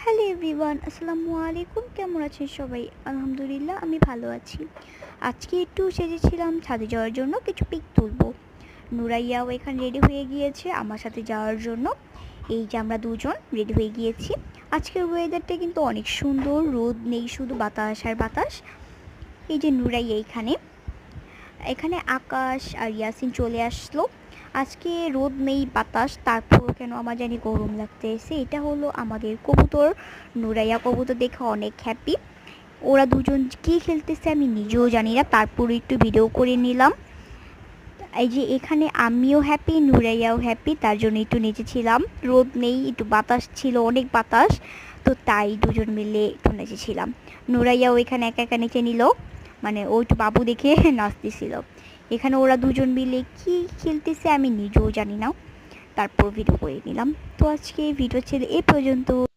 Hello everyone, আসসালামু আলাইকুম। কেমন আছেন সবাই? আলহামদুলিল্লাহ, আমি ভালো আছি। আজকে একটু সেজেছিলাম ছাদে যাওয়ার জন্য, কিছু পিক তুলবো। নুরাইয়াও এখানে রেডি হয়ে গিয়েছে আমার সাথে যাওয়ার জন্য। এই যে আমরা দুজন রেডি হয়ে গিয়েছি। আজকের ওয়েদারটা কিন্তু অনেক সুন্দর, রোদ নেই, শুধু বাতাস আর বাতাস। এই যে নুরাইয়া এখানে এখানে আকাশ আর ইয়াসিন চলে আসলো। আজকে রোদ নেই, বাতাস, তারপরও কেন আমার জানি গরম লাগতেছে। এটা হলো আমাদের কবুতর। নুরাইয়া কবুতর দেখে অনেক হ্যাপি। ওরা দুজন কী খেলতেছে আমি নিজেও জানি না, তারপরে একটু ভিডিও করে নিলাম। এই যে এখানে আমিও হ্যাপি, নুরাইয়াও হ্যাপি, তার জন্য একটু নেচেছিলাম। রোদ নেই, একটু বাতাস ছিল, অনেক বাতাস, তো তাই দুজন মিলে একটু নেচেছিলাম। নুরাইয়াও এখানে একা একা নেচে নিল, মানে ও একটু বাবু দেখে নাচতেছিল। এখানে ওরা দুজন মিলে কি খেলতেছে আমি নিজেও জানি না, তারপর ভিডিও করে নিলাম। তো আজকে ভিডিও ছিল এ পর্যন্ত।